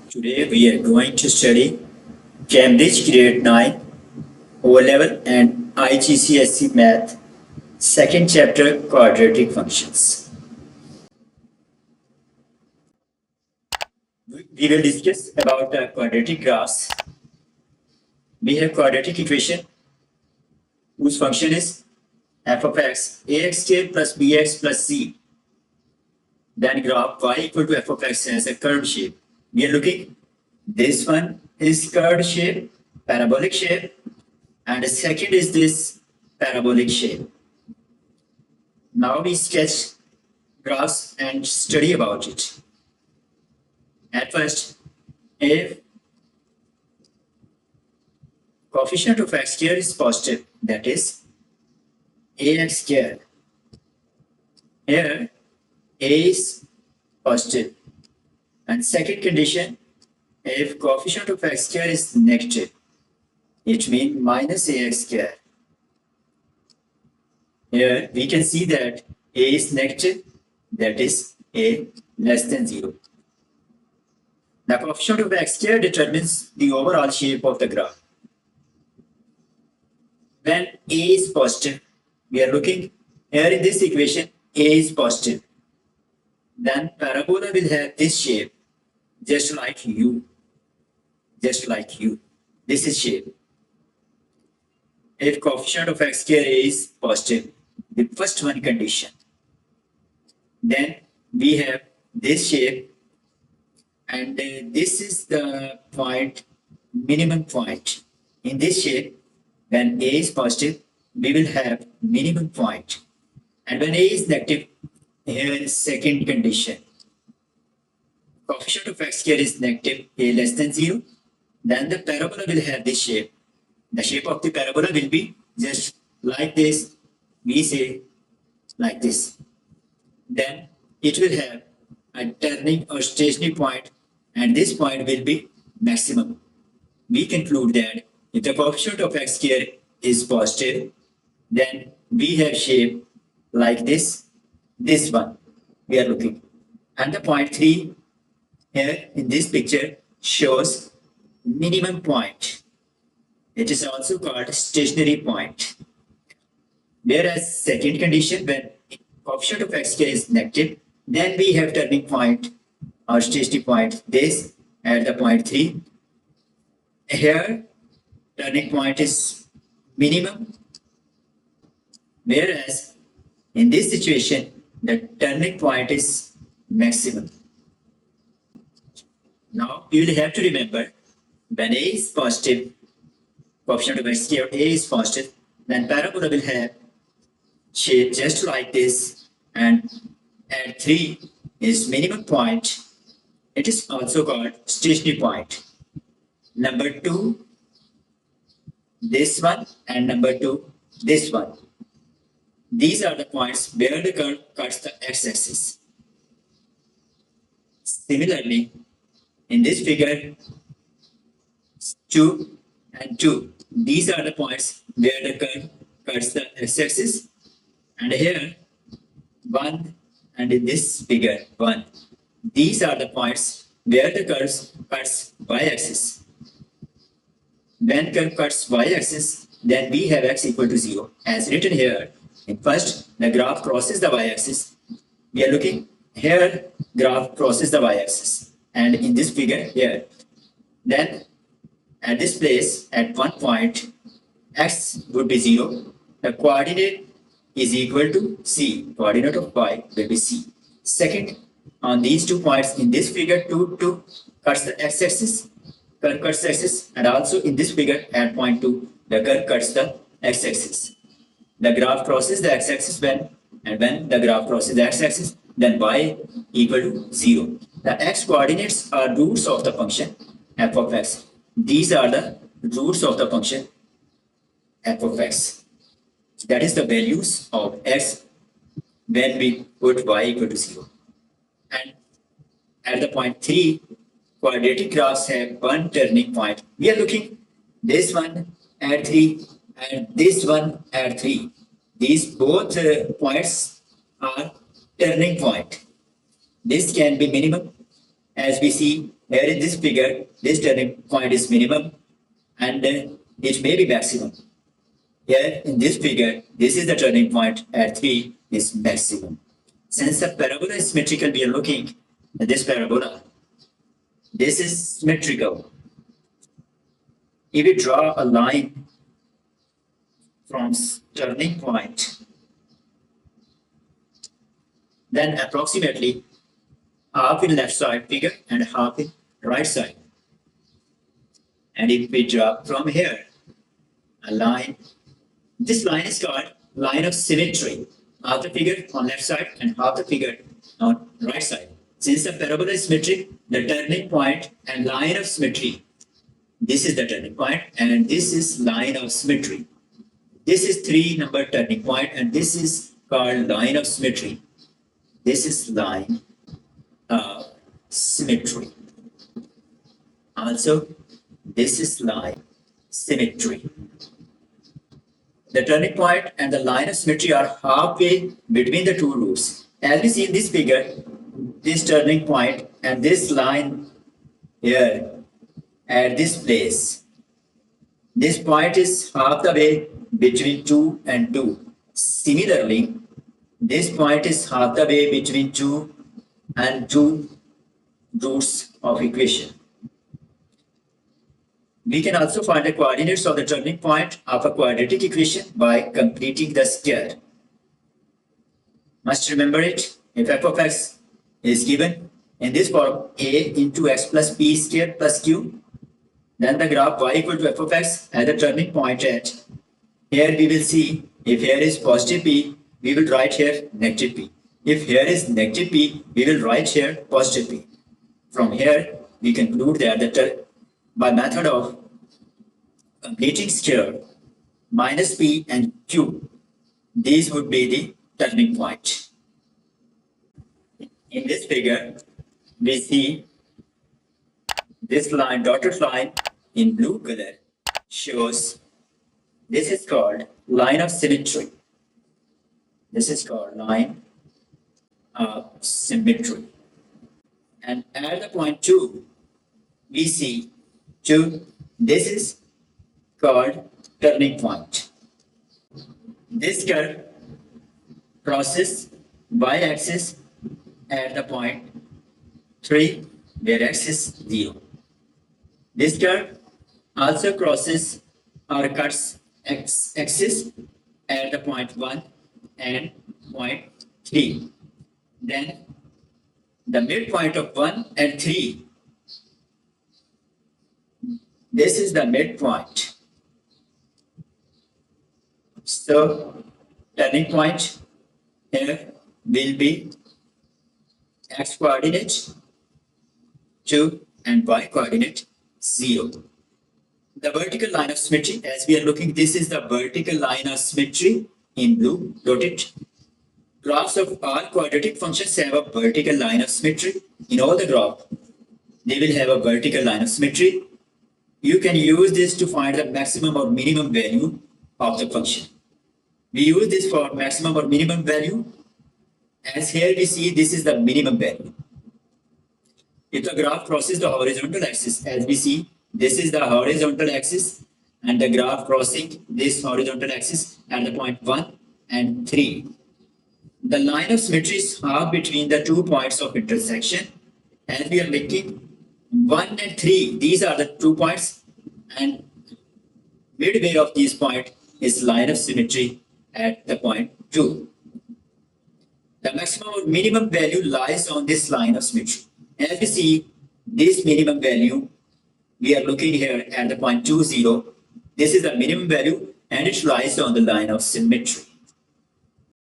Today we are going to study Cambridge Grade 9 O-Level and IGCSE Math, second chapter Quadratic Functions. We will discuss about the quadratic graphs. We have quadratic equation whose function is f of x, ax squared plus bx plus c. Then graph y equal to f of x has a curved shape. We are looking, this one is curved shape, parabolic shape, and the second is this parabolic shape. Now we sketch graphs and study about it. At first, if coefficient of x squared is positive, that is ax squared. Here, a is positive. And second condition, if coefficient of x squared is negative, it means minus ax squared. Here we can see that a is negative, that is a less than 0. The coefficient of x squared determines the overall shape of the graph. When a is positive, we are looking here in this equation, a is positive. Then parabola will have this shape, just like u. Just like u. This is shape. If coefficient of x squared is positive, the first one condition, then we have this shape, and this is the point, minimum point. In this shape, when a is positive, we will have minimum point. And when a is negative, here is second condition. Coefficient of x squared is negative, a less than 0. Then the parabola will have this shape. The shape of the parabola will be just like this. We say like this. Then it will have a turning or stationary point, and this point will be maximum. We conclude that if the coefficient of x squared is positive, then we have shape like this one we are looking. And the point 3 here in this picture shows minimum point. It is also called stationary point. Whereas second condition, when coefficient of x squared is negative, then we have turning point or stationary point, this at the point 3. Here turning point is minimum, whereas in this situation the turning point is maximum. Now you will have to remember, when a is positive, coefficient of x squared a is positive, then parabola will have shape just like this, and at 3 is minimum point. It is also called stationary point. Number 2, this one, and number 2, this one. These are the points where the curve cuts the x-axis. Similarly, in this figure, 2 and 2, these are the points where the curve cuts the x-axis. And here, 1, and in this figure, 1. These are the points where the curve cuts y-axis. When curve cuts y-axis, then we have x equal to 0, as written here. In first, the graph crosses the y-axis. We are looking here, graph crosses the y-axis. And in this figure here, then at this place, at one point, x would be 0. The coordinate is equal to c. Coordinate of y will be c. Second, on these 2 points in this figure, 2 cuts the x-axis, curve cuts the axis, and also in this figure at point 2, the curve cuts the x-axis. The graph crosses the x-axis when the graph crosses the x-axis, then y equal to 0. The x coordinates are roots of the function f of x. These are the roots of the function f of x. That is the values of x when we put y equal to 0. And at the point 3, quadratic graphs have one turning point. We are looking this one at 3 and this one at 3. These both points are turning point. This can be minimum, as we see Here in this figure, this turning point is minimum and it may be maximum. Here in this figure, this is the turning point at 3 is maximum. Since the parabola is symmetrical, we are looking at this parabola. This is symmetrical. If we draw a line from turning point, then approximately half in left side figure and half in right side. And if we draw from here a line, this line is called line of symmetry. Half the figure on left side and half the figure on right side. Since the parabola is symmetric, the turning point and line of symmetry, this is the turning point and this is line of symmetry. This is 3 number turning point and this is called line of symmetry. This is line of symmetry. Also, this is line symmetry. The turning point and the line of symmetry are halfway between the two roofs. As we see in this figure, this turning point and this line here at this place. This point is half the way between 2 and 2. Similarly, this point is half the way between 2 and 2 roots of equation. We can also find the coordinates of the turning point of a quadratic equation by completing the square. Must remember it. If f of x is given in this form a into x plus b square plus q, then the graph y equal to f of x at the turning point at, here we will see if here is positive p, we will write here negative p. If here is negative p, we will write here positive p. From here, we conclude that by method of completing square minus p and q, these would be the turning point. In this figure, we see this line, dotted line in blue color shows this is called line of symmetry. This is called line of symmetry. And at the point 2, we see 2, this is called turning point. This curve crosses y-axis at the point 3 where x is 0. This curve also crosses or cuts x-axis at the point 1 and point 3. Then the midpoint of 1 and 3, this is the midpoint. So turning point here will be x coordinate 2 and y coordinate 0. The vertical line of symmetry, as we are looking, this is the vertical line of symmetry in blue dotted. Graphs of all quadratic functions have a vertical line of symmetry. In all the graph, they will have a vertical line of symmetry. You can use this to find the maximum or minimum value of the function. We use this for maximum or minimum value. As here we see, this is the minimum value. If the graph crosses the horizontal axis, as we see, this is the horizontal axis and the graph crossing this horizontal axis at the point 1 and 3. The line of symmetry is half between the 2 points of intersection. As we are making 1 and 3, these are the 2 points, and midway of these points is line of symmetry at the point 2. The maximum or minimum value lies on this line of symmetry. As we see, this minimum value, we are looking here at the point 2, 0. This is the minimum value and it lies on the line of symmetry.